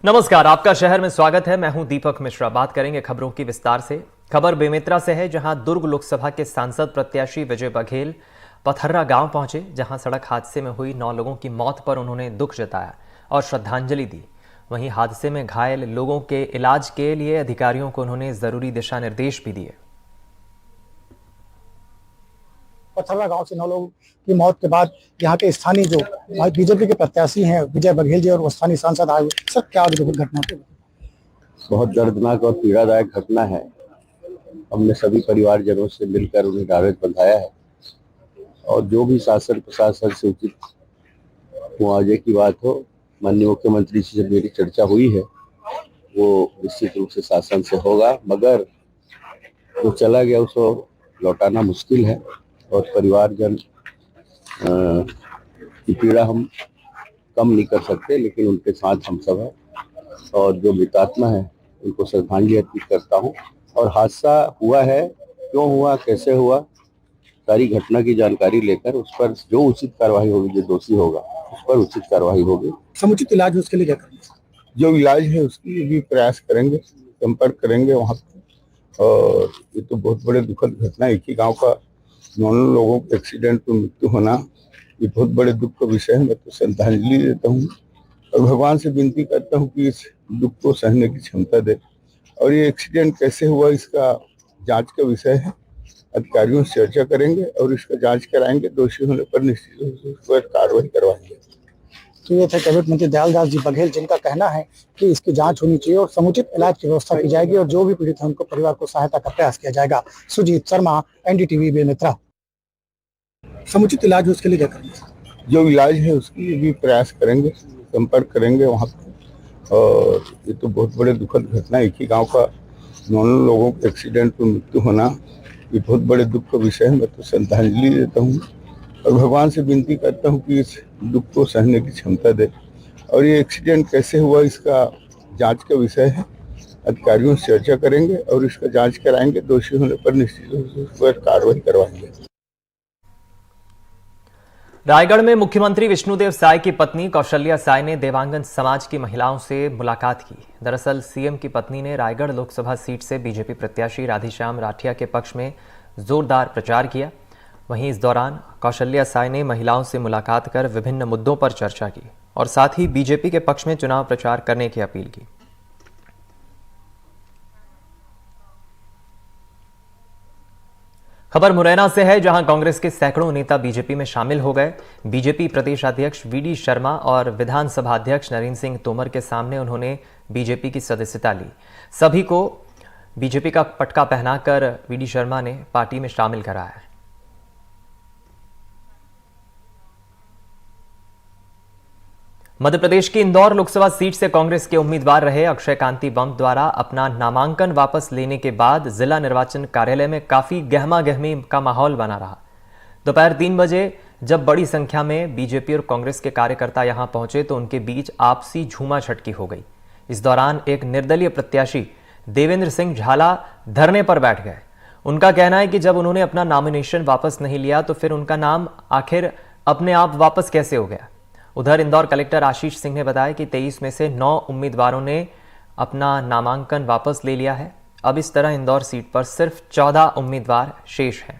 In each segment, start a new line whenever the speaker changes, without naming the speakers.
नमस्कार, आपका शहर में स्वागत है। मैं हूं दीपक मिश्रा। बात करेंगे खबरों की विस्तार से। खबर बेमेतरा से है, जहां दुर्ग लोकसभा के सांसद प्रत्याशी विजय बघेल पथर्रा गांव पहुंचे, जहां सड़क हादसे में हुई 9 लोगों की मौत पर उन्होंने दुख जताया और श्रद्धांजलि दी। वहीं हादसे में घायल लोगों के इलाज के लिए अधिकारियों को उन्होंने जरूरी दिशा निर्देश भी दिए।
पथर्रा गांव से 9 लोगों की मौत के बाद यहाँ के स्थानीय जो बीजेपी के प्रत्याशी हैं विजय बघेल जी और वो स्थानीय सांसद आए, सर क्या घटना थी?
बहुत दर्दनाक और पीड़ादायक घटना है। हमने सभी परिवारजनों से मिलकर उन्हें कागज बंधाया है और जो भी शासन प्रशासन से उचित मुआवजे की बात हो, माननीय मुख्यमंत्री से जब मेरी चर्चा हुई है वो निश्चित रूप से शासन से होगा, मगर जो चला गया उसको लौटाना मुश्किल है और परिवारजन की पीड़ा हम कम नहीं कर सकते, लेकिन उनके साथ हम सब हैं और जो मृतात्मा है उनको श्रद्धांजलि अर्पित करता हूं। और हादसा हुआ है, क्यों हुआ, कैसे हुआ, सारी घटना की जानकारी लेकर उस पर जो उचित कार्रवाई होगी, जो दोषी होगा उस पर उचित कार्रवाई होगी।
समुचित इलाज उसके लिए क्या करेंगे?
जो इलाज है उसकी भी प्रयास करेंगे, संपर्क करेंगे वहाँ पर। और ये तो बहुत बड़े दुखद घटना, एक ही गाँव का 9 लोगों के एक्सीडेंट में मृत्यु होना, ये बहुत बड़े दुख का विषय है। मैं तो श्रद्धांजलि देता हूँ और भगवान से विनती करता हूँ कि इस दुख को सहने की क्षमता दे। और ये एक्सीडेंट कैसे हुआ इसका जांच का विषय है, अधिकारियों से चर्चा करेंगे और इसका जांच कराएंगे, दोषी होने पर निश्चित रूप से उस पर कार्रवाई करवाएंगे।
तो ये थे कैबिनेट मंत्री दयालदास जी बघेल, जिनका कहना है कि इसकी जांच होनी चाहिए और समुचित इलाज की व्यवस्था की जाएगी और जो भी पीड़ित है उनको परिवार को सहायता का प्रयास किया जाएगा। सुजीत शर्मा, एनडीटीवी बेमेतरा। समुचित इलाज उसके लिए क्या करेंगे?
जो इलाज है उसकी भी प्रयास करेंगे, संपर्क करेंगे वहाँ पर। और ये तो बहुत बड़े दुखद घटना, एक ही गांव का 9 लोगों के एक्सीडेंट में मृत्यु होना, ये बहुत बड़े दुख का विषय है। मैं तो श्रद्धांजलि देता हूँ और भगवान से विनती करता हूँ कि इस दुख को सहने की क्षमता दे। और ये एक्सीडेंट कैसे हुआ इसका जांच का विषय है, अधिकारियों से चर्चा करेंगे और इसका जांच कराएंगे, दोषी होने पर निश्चित रूप से उस पर कार्रवाई करवाएंगे।
रायगढ़ में मुख्यमंत्री विष्णुदेव साय की पत्नी कौशल्या साय ने देवांगन समाज की महिलाओं से मुलाकात की। दरअसल सीएम की पत्नी ने रायगढ़ लोकसभा सीट से बीजेपी प्रत्याशी राधेश्याम राठिया के पक्ष में जोरदार प्रचार किया। वहीं इस दौरान कौशल्या साय ने महिलाओं से मुलाकात कर विभिन्न मुद्दों पर चर्चा की और साथ ही बीजेपी के पक्ष में चुनाव प्रचार करने की अपील की। खबर मुरैना से है, जहां कांग्रेस के सैकड़ों नेता बीजेपी में शामिल हो गए। बीजेपी प्रदेश अध्यक्ष वीडी शर्मा और विधानसभा अध्यक्ष नरेंद्र सिंह तोमर के सामने उन्होंने बीजेपी की सदस्यता ली। सभी को बीजेपी का पटका पहनाकर वीडी शर्मा ने पार्टी में शामिल कराया। मध्य प्रदेश की इंदौर लोकसभा सीट से कांग्रेस के उम्मीदवार रहे अक्षय कांति वंप द्वारा अपना नामांकन वापस लेने के बाद जिला निर्वाचन कार्यालय में काफी गहमा गहमी का माहौल बना रहा। दोपहर 3 बजे जब बड़ी संख्या में बीजेपी और कांग्रेस के कार्यकर्ता यहां पहुंचे तो उनके बीच आपसी झूमा छटकी हो गई। इस दौरान एक निर्दलीय प्रत्याशी देवेंद्र सिंह झाला धरने पर बैठ गए। उनका कहना है कि जब उन्होंने अपना नॉमिनेशन वापस नहीं लिया तो फिर उनका नाम आखिर अपने आप वापस कैसे हो गया। उधर इंदौर कलेक्टर आशीष सिंह ने बताया कि 23 में से 9 उम्मीदवारों ने अपना नामांकन वापस ले लिया है। अब इस तरह इंदौर सीट पर सिर्फ 14 उम्मीदवार शेष हैं।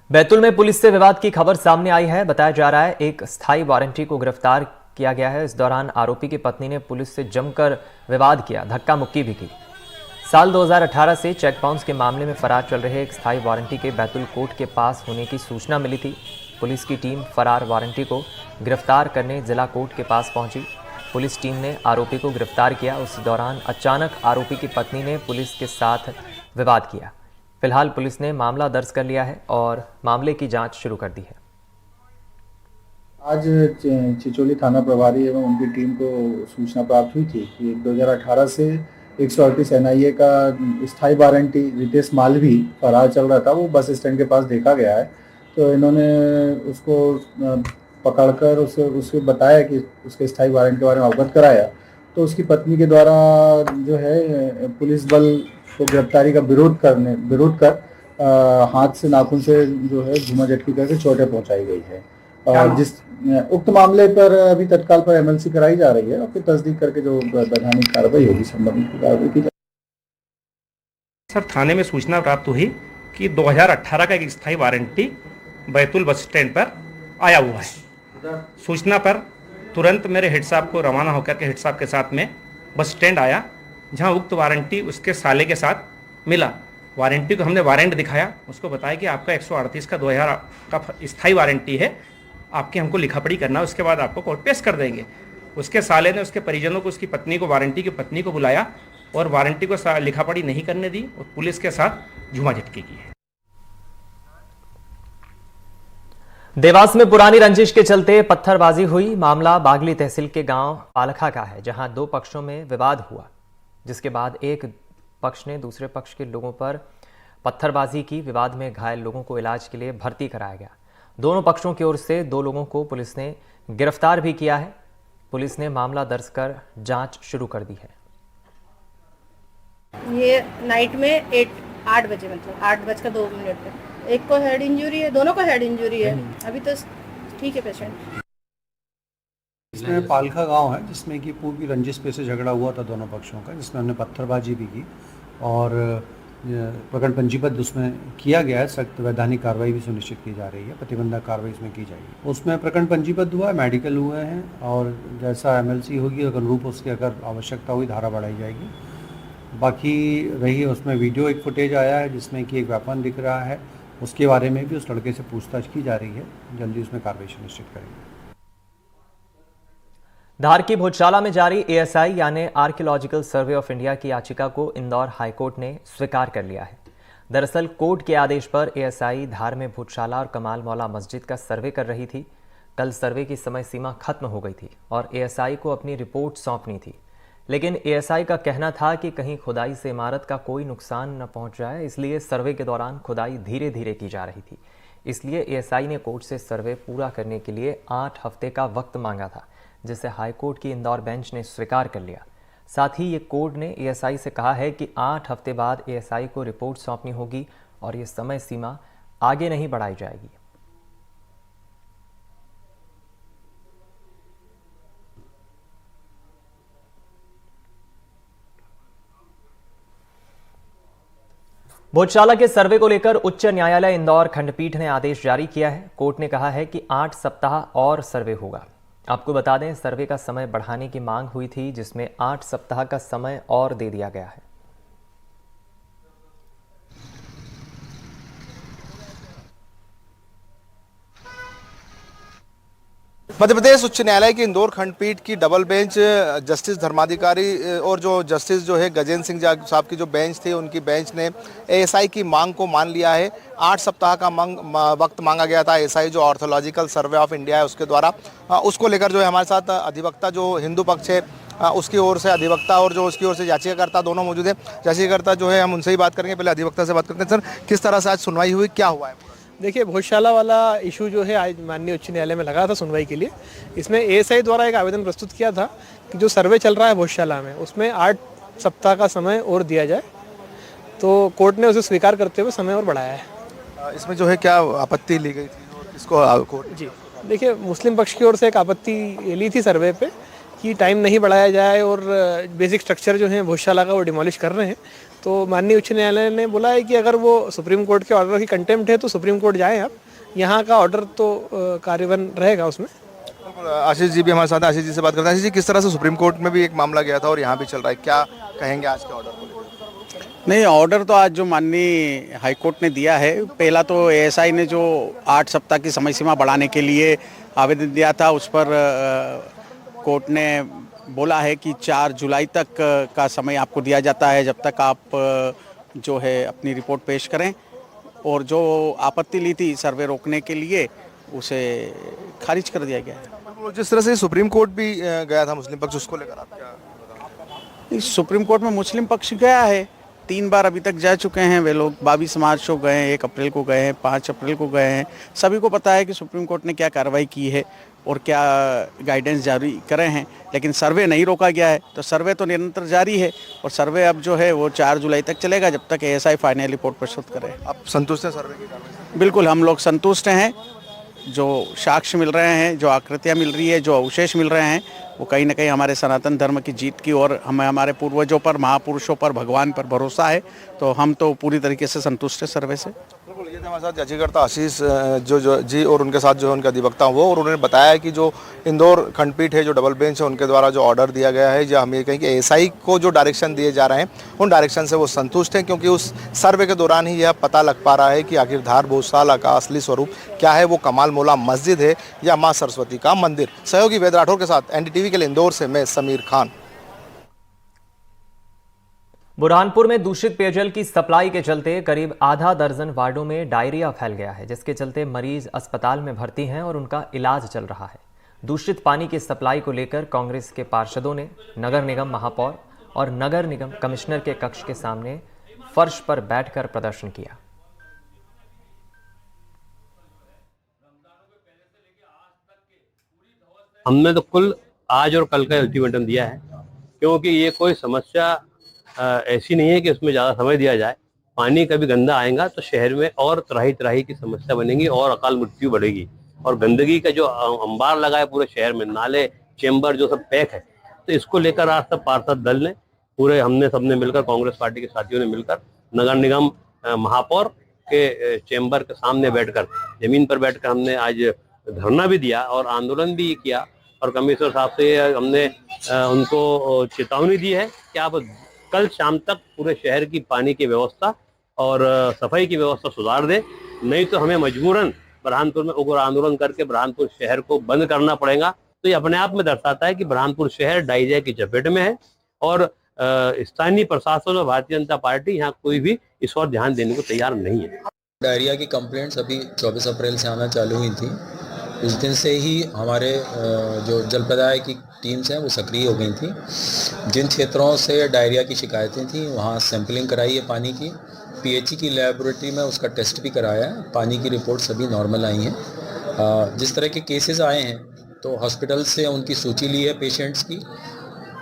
बैतूल में पुलिस से विवाद की खबर सामने आई है। बताया जा रहा है एक स्थायी वारंटी को गिरफ्तार किया गया है। इस दौरान आरोपी की पत्नी ने पुलिस से जमकर विवाद किया, धक्का मुक्की भी की। साल 2018 से चेक बाउंस के मामले में फरार चल रहे एक स्थायी वारंटी के बैतूल कोर्ट के पास होने की सूचना मिली थी। पुलिस की टीम फरार वारंटी को गिरफ्तार करने जिला कोर्ट के पास पहुंची। पुलिस टीम ने आरोपी को गिरफ्तार किया। उस दौरान अचानक आरोपी की पत्नी ने पुलिस के साथ विवाद किया। फिलहाल पुलिस ने मामला दर्ज कर लिया है और मामले की जांच शुरू कर दी है।
आज चिचोली थाना प्रभारी एवं उनकी टीम को सूचना प्राप्त हुई थी कि 2018 से 138 NIA का स्थायी वारंटी रितेश मालवी फरार चल रहा था, वो बस स्टैंड के पास देखा गया है। तो इन्होंने उसको पकड़कर उससे बताया कि उसके स्थायी वारंट के बारे में अवगत कराया। तो उसकी पत्नी के द्वारा जो है पुलिस बल को गिरफ्तारी का विरोध कर हाथ से नाखून से जो है झूमा झटकी करके चोटें पहुंचाई गई है। जिस उक्त मामले पर अभी तत्काल पर एमएलसी कराई जा रही है और फिर तस्दीक करके जो वैधानिक कार्रवाई होगी संबंधित कार्रवाई की जाएगी।
सर, थाने में सूचना प्राप्त हुई कि 2018 का एक स्थायी वारंटी बैतूल बस स्टैंड पर आया हुआ है। सूचना पर तुरंत मेरे हेड साहब को रवाना होकर के हेड साहब के साथ में बस स्टैंड आया, जहां उक्त वारंटी उसके साले के साथ मिला। वारंटी को हमने वारंट दिखाया, उसको बताया कि आपका 138 का 2000 का स्थायी वारंटी है, आपके हमको लिखा पढ़ी करना है, उसके बाद आपको कोर्ट पेश कर देंगे। उसके साले ने उसके परिजनों को, उसकी पत्नी को, वारंटी की पत्नी को बुलाया और वारंटी को लिखा पढ़ी नहीं करने दी और पुलिस के साथ झूमाझटकी की है।
देवास में पुरानी रंजिश के चलते पत्थरबाजी हुई। मामला बागली तहसील के गांव पालखा का है, जहां दो पक्षों में विवाद हुआ, जिसके बाद एक पक्ष ने दूसरे पक्ष के लोगों पर पत्थरबाजी की। विवाद में घायल लोगों को इलाज के लिए भर्ती कराया गया। दोनों पक्षों की ओर से 2 लोगों को पुलिस ने गिरफ्तार भी किया है। पुलिस ने मामला दर्ज कर जांच शुरू कर दी है।
ये नाइट में 8 बजे, मतलब 8:02 पे एक को हेड इंजरी है, दोनों को हेड इंजरी है। अभी तो ठीक है पेशेंट।
इसमें पालखा गांव है, जिसमें कि पूर्वी रंजिश पे से झगड़ा हुआ था दोनों पक्षों का, जिसमें हमने पत्थरबाजी भी की और प्रकरण पंजीबद्ध उसमें किया गया है। सख्त वैधानिक कार्रवाई भी सुनिश्चित की जा रही है, प्रतिबंधक कार्रवाई इसमें की जाएगी। उसमें प्रकरण पंजीबद्ध हुआ है, मेडिकल हुए हैं और जैसा एमएलसी होगी और अनुरूप उसकी अगर आवश्यकता हुई धारा बढ़ाई जाएगी। बाकी रही उसमें वीडियो एक फुटेज आया है जिसमें कि एक वेपन दिख रहा है, उसके बारे में भी उस लड़के से पूछताछ की जा रही है। जल्दी उसमें कार्रवाई सुनिश्चित करेंगे।
धार की भोजशाला में जारी एएसआई यानी आर्कियोलॉजिकल सर्वे ऑफ इंडिया की याचिका को इंदौर हाईकोर्ट ने स्वीकार कर लिया है। दरअसल कोर्ट के आदेश पर एएसआई धार में भोजशाला और कमाल मौला मस्जिद का सर्वे कर रही थी। कल सर्वे की समय सीमा खत्म हो गई थी और एएसआई को अपनी रिपोर्ट सौंपनी थी, लेकिन एएसआई का कहना था कि कहीं खुदाई से इमारत का कोई नुकसान न पहुंच जाए, इसलिए सर्वे के दौरान खुदाई धीरे धीरे की जा रही थी। इसलिए एएसआई ने कोर्ट से सर्वे पूरा करने के लिए 8 हफ्ते का वक्त मांगा था, जिसे हाईकोर्ट की इंदौर बेंच ने स्वीकार कर लिया। साथ ही ये कोर्ट ने एएसआई से कहा है कि 8 हफ्ते बाद एएसआई को रिपोर्ट सौंपनी होगी और ये समय सीमा आगे नहीं बढ़ाई जाएगी। भोजशाला के सर्वे को लेकर उच्च न्यायालय इंदौर खंडपीठ ने आदेश जारी किया है। कोर्ट ने कहा है कि 8 सप्ताह और सर्वे होगा। आपको बता दें, सर्वे का समय बढ़ाने की मांग हुई थी, जिसमें 8 सप्ताह का समय और दे दिया गया है।
मध्य प्रदेश उच्च न्यायालय की इंदौर खंडपीठ की डबल बेंच जस्टिस धर्माधिकारी और जो जस्टिस जो है गजेंद्र सिंह साहब की जो बेंच थी, उनकी बेंच ने एएसआई की मांग को मान लिया है। 8 सप्ताह का वक्त मांगा गया था एएसआई जो आर्थोलॉजिकल सर्वे ऑफ इंडिया है उसके द्वारा। उसको लेकर जो है हमारे साथ अधिवक्ता जो हिंदू पक्ष है उसकी ओर से अधिवक्ता और जो उसकी ओर से याचिकाकर्ता दोनों मौजूद है। याचिकाकर्ता जो है हम उनसे ही बात करेंगे, पहले अधिवक्ता से बात करते हैं। सर, किस तरह से आज सुनवाई हुई, क्या हुआ है?
देखिए, भोजशाला वाला इशू जो है आज माननीय उच्च न्यायालय में लगा था सुनवाई के लिए। इसमें एएसआई द्वारा एक आवेदन प्रस्तुत किया था कि जो सर्वे चल रहा है भोजशाला में, उसमें 8 सप्ताह का समय और दिया जाए, तो कोर्ट ने उसे स्वीकार करते हुए समय और बढ़ाया है।
इसमें जो है क्या आपत्ति ली गई थी और इसको कोर्ट?
जी देखिए, मुस्लिम पक्ष की ओर से एक आपत्ति ली थी सर्वे पे कि टाइम नहीं बढ़ाया जाए और बेसिक स्ट्रक्चर जो है भोजशाला का वो डिमोलिश कर रहे हैं। तो माननीय उच्च न्यायालय ने बोला है कि अगर वो सुप्रीम कोर्ट के ऑर्डर की कंटेम्प्ट है तो सुप्रीम कोर्ट जाएं आप, यहाँ का ऑर्डर तो कार्यवन रहेगा उसमें।
आशीष जी भी हमारे साथ, आशीष जी से बात करते हैं। आशीष जी, किस तरह से सुप्रीम कोर्ट में भी एक मामला गया था और यहाँ भी चल रहा है, क्या कहेंगे आज के ऑर्डर को?
नहीं, ऑर्डर तो आज जो माननीय हाईकोर्ट ने दिया है, पहला तो एएसआई ने जो 8 सप्ताह की समय सीमा बढ़ाने के लिए आवेदन दिया था, उस पर कोर्ट ने बोला है कि 4 जुलाई तक का समय आपको दिया जाता है, जब तक आप जो है अपनी रिपोर्ट पेश करें। और जो आपत्ति ली थी सर्वे रोकने के लिए, उसे खारिज कर दिया गया है।
जिस तरह से सुप्रीम कोर्ट भी गया था मुस्लिम पक्ष, उसको लेकर आप क्या?
सुप्रीम कोर्ट में मुस्लिम पक्ष गया है, 3 बार अभी तक जा चुके हैं वे लोग। 22 मार्च को गए हैं, 1 अप्रैल को गए हैं, 5 अप्रैल को गए हैं। सभी को पता है कि सुप्रीम कोर्ट ने क्या कार्रवाई की है और क्या गाइडेंस जारी करे हैं, लेकिन सर्वे नहीं रोका गया है। तो सर्वे तो निरंतर जारी है और सर्वे अब जो है वो 4 जुलाई तक चलेगा, जब तक एएसआई फाइनल रिपोर्ट प्रस्तुत करे।
आप संतुष्ट हैं सर्वे की कार्रवाई से?
बिल्कुल, हम लोग संतुष्ट हैं जो साक्ष्य मिल रहे हैं, जो आकृतियाँ मिल रही है, जो अवशेष मिल रहे हैं, वो कहीं ना कहीं हमारे सनातन धर्म की जीत की और हमें हमारे पूर्वजों पर, महापुरुषों पर, भगवान पर भरोसा है। तो हम तो पूरी तरीके से संतुष्ट है सर्वे से।
बिल्कुल, ये थे हमारे साथ याचिकाकर्ता आशीष जो जी और उनके साथ जो है उनके अधिवक्ता वो, और उन्होंने बताया कि जो इंदौर खंडपीठ है, जो डबल बेंच है, उनके द्वारा जो ऑर्डर दिया गया है, या हम ये कहें कि एएसआई को जो डायरेक्शन दिए जा रहे हैं उन डायरेक्शन से वो संतुष्ट हैं, क्योंकि उस सर्वे के दौरान ही यह पता लग पा रहा है कि आखिर धार भोजशाला का असली स्वरूप क्या है, वो कमाल मौला मस्जिद है या माँ सरस्वती का मंदिर। सहयोगी वेद राठौर के साथ एनडीटीवी के लिए इंदौर से मैं समीर खान।
बुरहानपुर में दूषित पेयजल की सप्लाई के चलते करीब आधा दर्जन वार्डों में डायरिया फैल गया है, जिसके चलते मरीज अस्पताल में भर्ती हैं और उनका इलाज चल रहा है। दूषित पानी की सप्लाई को लेकर कांग्रेस के पार्षदों ने नगर निगम महापौर और नगर निगम कमिश्नर के कक्ष के सामने फर्श पर बैठकर प्रदर्शन किया।
हमने तो कुल आज और कल का अल्टीमेटम दिया है, क्योंकि ये कोई समस्या ऐसी नहीं है कि उसमें ज़्यादा समय दिया जाए। पानी कभी गंदा आएगा तो शहर में और तराही की समस्या बनेगी और अकाल मृत्यु बढ़ेगी। और गंदगी का जो अंबार लगा है पूरे शहर में, नाले चेंबर जो सब पैक है, तो इसको लेकर आज सब पार्षद दल ने हमने सबने मिलकर, कांग्रेस पार्टी के साथियों ने मिलकर नगर निगम महापौर के चेंबर के सामने बैठकर, जमीन पर बैठकर हमने आज धरना भी दिया और आंदोलन भी किया। और कमिश्नर साहब से हमने उनको चेतावनी दी है कि आप कल शाम तक पूरे शहर की पानी की व्यवस्था और सफाई की व्यवस्था सुधार दें, नहीं तो हमें मजबूरन बुरहानपुर में उग्र आंदोलन करके बुरहानपुर शहर को बंद करना पड़ेगा। तो ये अपने आप में दर्शाता है कि बुरहानपुर शहर डायरिया की चपेट में है और स्थानीय प्रशासन और भारतीय जनता पार्टी यहाँ कोई भी इस और ध्यान देने को तैयार नहीं है।
डायरिया की कंप्लेंट्स अभी 24 अप्रैल से आना चालू हुई थी। उस दिन से ही हमारे जो जलप्रदाय की टीम्स हैं वो सक्रिय हो गई थी। जिन क्षेत्रों से डायरिया की शिकायतें थी वहाँ सैंपलिंग कराई है पानी की, पीएचई की लैबोरेटरी में उसका टेस्ट भी कराया है, पानी की रिपोर्ट सभी नॉर्मल आई हैं। जिस तरह के केसेस आए हैं तो हॉस्पिटल से उनकी सूची ली है पेशेंट्स की।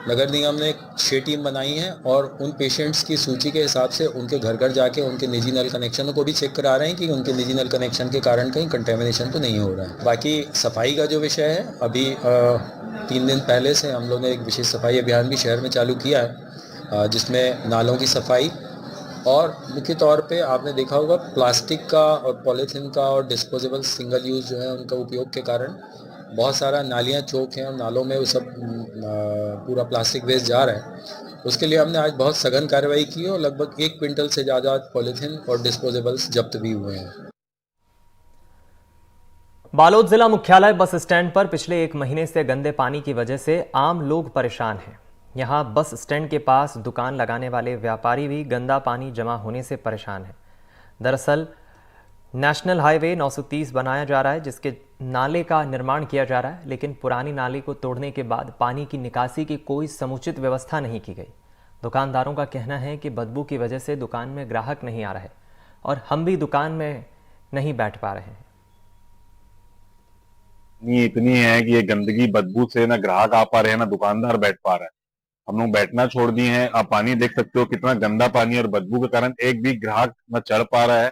नगर निगम ने 6 टीम बनाई है और उन पेशेंट्स की सूची के हिसाब से उनके घर घर जाके उनके निजी नल कनेक्शनों को भी चेक करा रहे हैं कि उनके निजी नल कनेक्शन के कारण कहीं कंटेमिनेशन तो नहीं हो रहा है। बाकी सफाई का जो विषय है, अभी 3 दिन पहले से हम लोग ने एक विशेष सफाई अभियान भी शहर में चालू किया है, जिसमें नालों की सफाई और मुख्य तौर पे आपने देखा होगा प्लास्टिक का और पॉलीथीन का और डिस्पोजेबल सिंगल यूज़ जो है उनका उपयोग के कारण बहुत सारा नालियाँ चौक हैं और नालों में वो सब पूरा प्लास्टिक वेस्ट जा रहा है। उसके लिए हमने आज बहुत सघन कार्रवाई की और लगभग 1 क्विंटल से ज़्यादा पॉलीथीन और डिस्पोजेबल्स जब्त भी हुए हैं।
बालोद जिला मुख्यालय बस स्टैंड पर पिछले 1 महीने से गंदे पानी की वजह से आम लोग परेशान हैं। यहां बस स्टैंड के पास दुकान लगाने वाले व्यापारी भी गंदा पानी जमा होने से परेशान हैं। दरअसल नेशनल हाईवे 930 बनाया जा रहा है, जिसके नाले का निर्माण किया जा रहा है, लेकिन पुरानी नाली को तोड़ने के बाद पानी की निकासी की कोई समुचित व्यवस्था नहीं की गई। दुकानदारों का कहना है कि बदबू की वजह से दुकान में ग्राहक नहीं आ रहे और हम भी दुकान में नहीं बैठ पा रहे हैं।
इतनी है कि ये गंदगी बदबू से ना ग्राहक आ पा रहे हैं ना दुकानदार बैठ पा रहा है। हम लोग बैठना छोड़ दिए हैं। आप पानी देख सकते हो कितना गंदा पानी, और बदबू के कारण एक भी ग्राहक न चढ़ पा रहा है,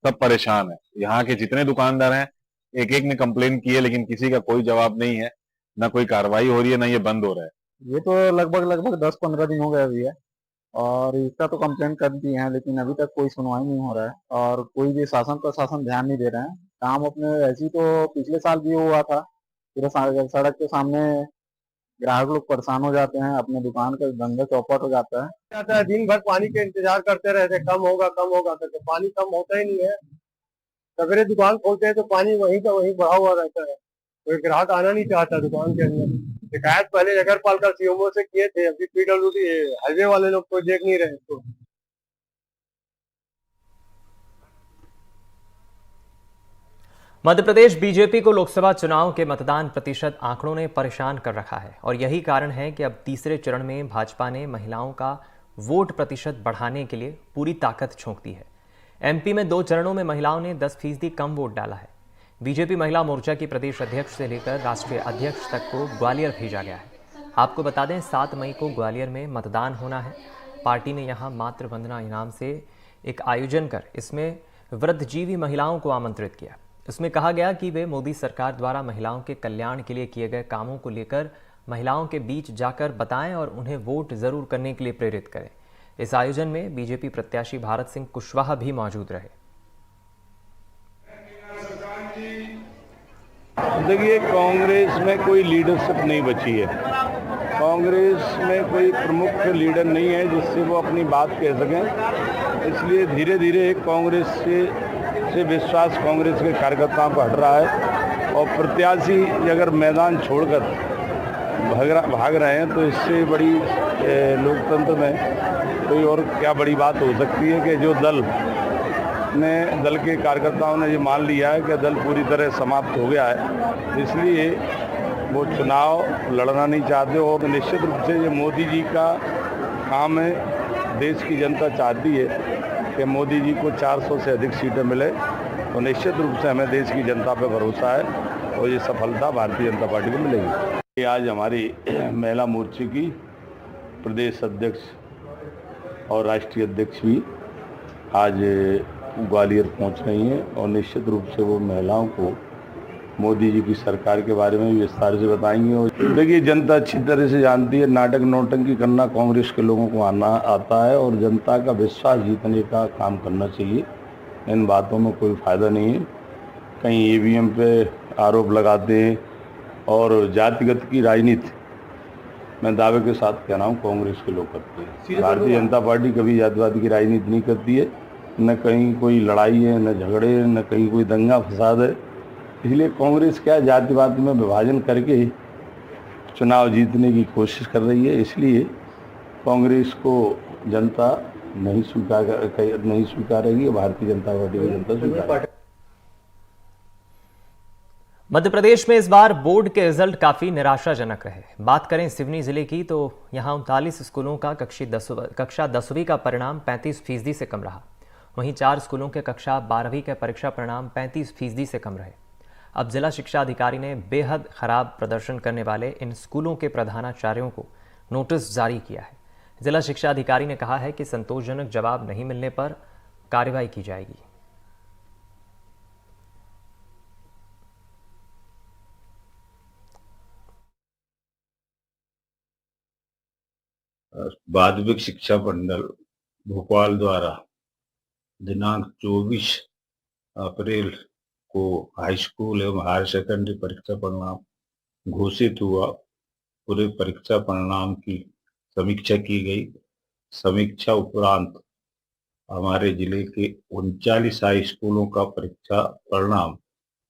सब परेशान है। यहाँ के जितने दुकानदार हैं एक एक ने कंप्लेन की है, लेकिन किसी का कोई जवाब नहीं है, ना कोई कार्रवाई हो रही है, ना ये बंद हो रहा है।
ये तो लगभग 10-15 दिन हो गए अभी है और इसका तो कंप्लेन कर दिए हैं, लेकिन अभी तक कोई सुनवाई नहीं हो रहा है और कोई भी शासन प्रशासन ध्यान नहीं दे रहे हैं। काम अपने ऐसी तो पिछले साल भी हुआ था, पूरा सड़क के सामने ग्राहक लोग परेशान हो जाते हैं, अपने दुकान का धंधा चौपट हो जाता है।
दिन भर पानी के इंतजार करते रहते, कम होगा करके पानी कम होता ही नहीं है। सवेरे दुकान खोलते हैं तो पानी वहीं का वहीं बढ़ा हुआ रहता है, कोई ग्राहक आना नहीं चाहता दुकान के अंदर। शिकायत पहले नगर पालिका सीएमओ से किए थे, अभी पीडब्ल्यूडी हाईवे वाले लोग कोई देख नहीं रहे इसको।
मध्य प्रदेश बीजेपी को लोकसभा चुनाव के मतदान प्रतिशत आंकड़ों ने परेशान कर रखा है और यही कारण है कि अब तीसरे चरण में भाजपा ने महिलाओं का वोट प्रतिशत बढ़ाने के लिए पूरी ताकत झोंक दी है। एमपी में 2 चरणों में महिलाओं ने 10% कम वोट डाला है। बीजेपी महिला मोर्चा की प्रदेश अध्यक्ष से लेकर राष्ट्रीय अध्यक्ष तक को ग्वालियर भेजा गया है। आपको बता दें 7 मई को ग्वालियर में मतदान होना है। पार्टी ने यहां मातृ वंदना इनाम से एक आयोजन कर इसमें वृद्धजीवी महिलाओं को आमंत्रित किया। इसमें कहा गया कि वे मोदी सरकार द्वारा महिलाओं के कल्याण के लिए किए गए कामों को लेकर महिलाओं के बीच जाकर बताएं और उन्हें वोट जरूर करने के लिए प्रेरित करें। इस आयोजन में बीजेपी प्रत्याशी भारत सिंह कुशवाहा भी मौजूद रहे।
देखिए, कांग्रेस में कोई लीडरशिप नहीं बची है। कांग्रेस में कोई प्रमुख लीडर नहीं है जिससे वो अपनी बात कह सकें, इसलिए धीरे धीरे कांग्रेस से विश्वास कांग्रेस के कार्यकर्ताओं का हट रहा है और प्रत्याशी अगर मैदान छोड़कर भाग रहे हैं तो इससे बड़ी लोकतंत्र में कोई और क्या बड़ी बात हो सकती है कि जो दल के कार्यकर्ताओं ने ये मान लिया है कि दल पूरी तरह समाप्त हो गया है, इसलिए वो चुनाव लड़ना नहीं चाहते। और निश्चित रूप से ये मोदी जी का काम है। देश की जनता चाहती है कि मोदी जी को 400 से अधिक सीटें मिले, तो निश्चित रूप से हमें देश की जनता पर भरोसा है और ये सफलता भारतीय जनता पार्टी को मिलेगी। आज हमारी महिला मोर्चे की प्रदेश अध्यक्ष और राष्ट्रीय अध्यक्ष भी आज ग्वालियर पहुंच रही हैं और निश्चित रूप से वो महिलाओं को मोदी जी की सरकार के बारे में विस्तार से बताएंगे। और देखिए, जनता अच्छी तरह से जानती है, नाटक नौटंकी करना कांग्रेस के लोगों को आता है और जनता का विश्वास जीतने का काम करना चाहिए। इन बातों में कोई फ़ायदा नहीं है। कहीं ईवीएम पे आरोप लगाते हैं और जातिगत की राजनीति मैं दावे के साथ कह रहा हूँ कांग्रेस के लोग करते हैं। भारतीय जनता पार्टी कभी जातिवाद की राजनीति नहीं करती है, न कहीं कोई लड़ाई है, न झगड़े है, न कहीं कोई दंगा फसाद है। इसलिए कांग्रेस क्या जातिवाद में विभाजन करके चुनाव जीतने की कोशिश कर रही है, इसलिए कांग्रेस को जनता नहीं स्वीकारेगी, भारतीय जनता पार्टी की जनता स्वीकारेगी।
मध्य प्रदेश में इस बार बोर्ड के रिजल्ट काफी निराशाजनक रहे। बात करें सिवनी जिले की तो यहां 39 स्कूलों का कक्षा 10वीं का परिणाम 35% से कम रहा। वहीं 4 स्कूलों के कक्षा 12वीं के परीक्षा परिणाम 35% से कम रहे। अब जिला शिक्षा अधिकारी ने बेहद खराब प्रदर्शन करने वाले इन स्कूलों के प्रधानाचार्यों को नोटिस जारी किया है। जिला शिक्षा अधिकारी ने कहा है कि संतोषजनक जवाब नहीं मिलने पर कार्रवाई की जाएगी।
माध्यमिक शिक्षा मंडल भोपाल द्वारा दिनांक 24 अप्रैल को हाई स्कूल एवं हायर सेकेंडरी परीक्षा परिणाम घोषित हुआ। पूरे परीक्षा परिणाम की समीक्षा की गई। समीक्षा उपरांत हमारे जिले के 39 हाई स्कूलों का परीक्षा परिणाम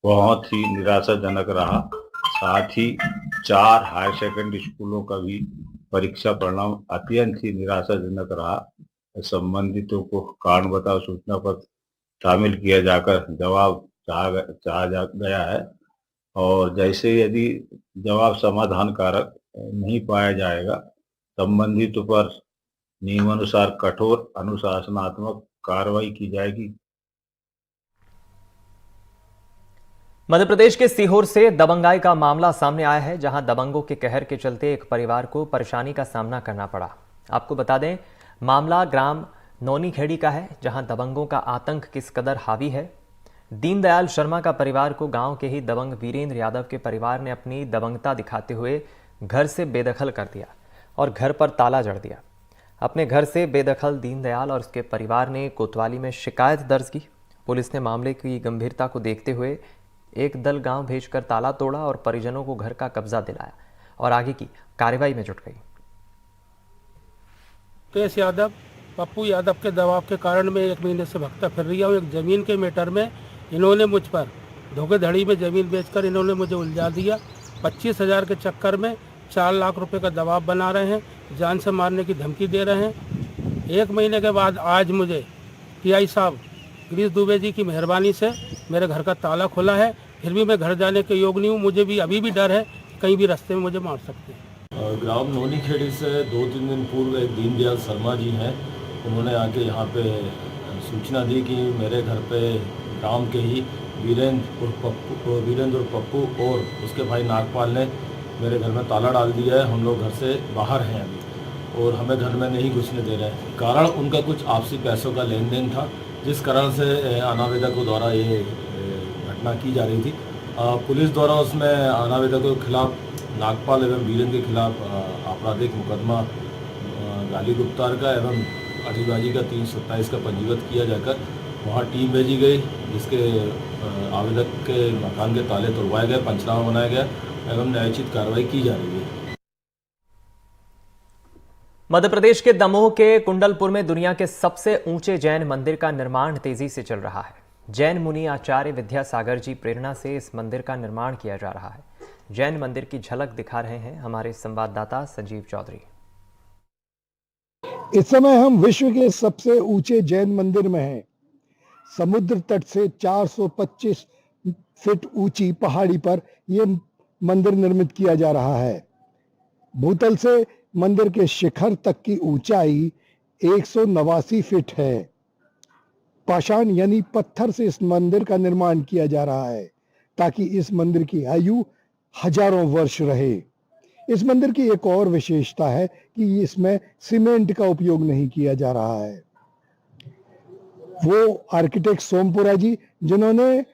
बहुत ही निराशाजनक रहा। साथ ही 4 हायर सेकेंडरी स्कूलों का भी परीक्षा परिणाम अत्यंत ही निराशाजनक रहा। संबंधितों को कारण बताओ सूचना पत्र शामिल किया जाकर जवाब चाहा गया है और जैसे यदि जवाब समाधानकारक नहीं पाया जाएगा, संबंधितों पर नियमानुसार कठोर अनुशासनात्मक कार्रवाई की जाएगी।
मध्य प्रदेश के सीहोर से दबंगाई का मामला सामने आया है, जहां दबंगों के कहर के चलते एक परिवार को परेशानी का सामना करना पड़ा। आपको बता दें, मामला ग्राम नौनीखेड़ी का है, जहां दबंगों का आतंक किस कदर हावी है। दीनदयाल शर्मा का परिवार को गांव के ही दबंग वीरेंद्र यादव के परिवार ने अपनी दबंगता दिखाते हुए घर से बेदखल कर दिया और घर पर ताला जड़ दिया। अपने घर से बेदखल दीनदयाल और उसके परिवार ने कोतवाली में शिकायत दर्ज की। पुलिस ने मामले की गंभीरता को देखते हुए एक दल गांव भेजकर ताला तोड़ा और परिजनों को घर का कब्जा दिलाया और आगे की कार्रवाई में जुट गई।
केस यादव, पप्पू यादव के दबाव के कारण मैं 1 महीने से भगता फिर रही हूँ। एक ज़मीन के मैटर में इन्होंने मुझ पर धोखाधड़ी में ज़मीन बेचकर इन्होंने मुझे उलझा दिया। 25,000 के चक्कर में 4 लाख रुपए का दबाव बना रहे हैं, जान से मारने की धमकी दे रहे हैं। 1 महीने के बाद आज मुझे PI साहब गिरीश दुबे जी की मेहरबानी से मेरे घर का ताला खुला है, फिर भी मैं घर जाने के योग नहीं हूँ। मुझे भी अभी भी डर है, कहीं भी रास्ते में मुझे मार सकते हैं।
ग्राम नौनीखेड़ी से 2-3 दिन पूर्व एक दीनदयाल शर्मा जी हैं, उन्होंने आके यहाँ पे सूचना दी कि मेरे घर पे गांव के ही वीरेंद्र और पप्पू और उसके भाई नागपाल ने मेरे घर में ताला डाल दिया है। हम लोग घर से बाहर हैं अभी और हमें घर में नहीं घुसने दे रहे हैं। कारण उनका कुछ आपसी पैसों का लेन देन था, जिस कारण से अनावेदकों द्वारा ये घटना की जा रही थी। पुलिस द्वारा उसमें अनावेदकों के खिलाफ नागपाल एवं वीरेंद्र के खिलाफ आपराधिक मुकदमा गाली गुप्तार का एवं अठीबाजी का 327 का पंजीबद्ध किया जाकर वहाँ टीम भेजी गई, जिसके आवेदक के मकान के ताले तोड़वाए गए, पंचनामा बनाया गया एवं न्यायोचित कार्रवाई की जा रही है।
मध्य प्रदेश के दमोह के कुंडलपुर में दुनिया के सबसे ऊंचे जैन मंदिर का निर्माण तेजी से चल रहा है। जैन मुनि आचार्य विद्यासागर जी प्रेरणा से इस मंदिर का निर्माण किया जा रहा है। जैन मंदिर की झलक दिखा रहे हैं हमारे संवाददाता संजीव चौधरी।
इस समय हम विश्व के सबसे ऊंचे जैन मंदिर में हैं। समुद्र तट से 425 फीट ऊंची पहाड़ी पर यह मंदिर निर्मित किया जा रहा है। भूतल से मंदिर के शिखर तक की ऊंचाई 189 फीट है। पाषाण यानी पत्थर से इस मंदिर का निर्माण किया जा रहा है ताकि इस मंदिर की आयु हजारों वर्ष रहे। इस मंदिर की एक और विशेषता है कि इसमें सीमेंट का उपयोग नहीं किया जा रहा है। वो आर्किटेक्ट सोमपुरा जी जिन्होंने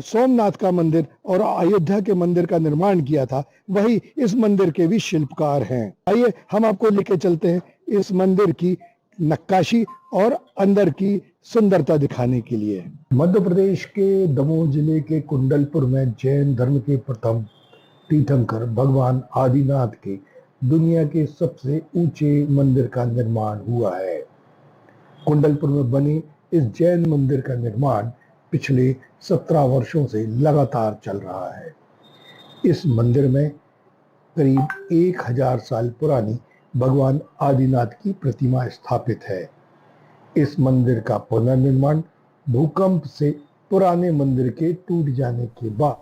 सोमनाथ का मंदिर और अयोध्या के मंदिर का निर्माण किया था, वही इस मंदिर के भी शिल्पकार हैं। आइए हम आपको लेके चलते हैं इस मंदिर की नक्काशी और अंदर की सुंदरता दिखाने के लिए। मध्य प्रदेश के दमोह जिले के कुंडलपुर में जैन धर्म के प्रथम तीर्थंकर भगवान आदिनाथ के दुनिया के सबसे ऊंचे मंदिर का निर्माण हुआ है। कुंडलपुर में बने इस जैन मंदिर का निर्माण पिछले 17 वर्षों से लगातार चल रहा है। इस मंदिर में करीब 1000 साल पुरानी भगवान आदिनाथ की प्रतिमा स्थापित है। इस मंदिर का पुनर्निर्माण भूकंप से पुराने मंदिर के टूट जाने के बाद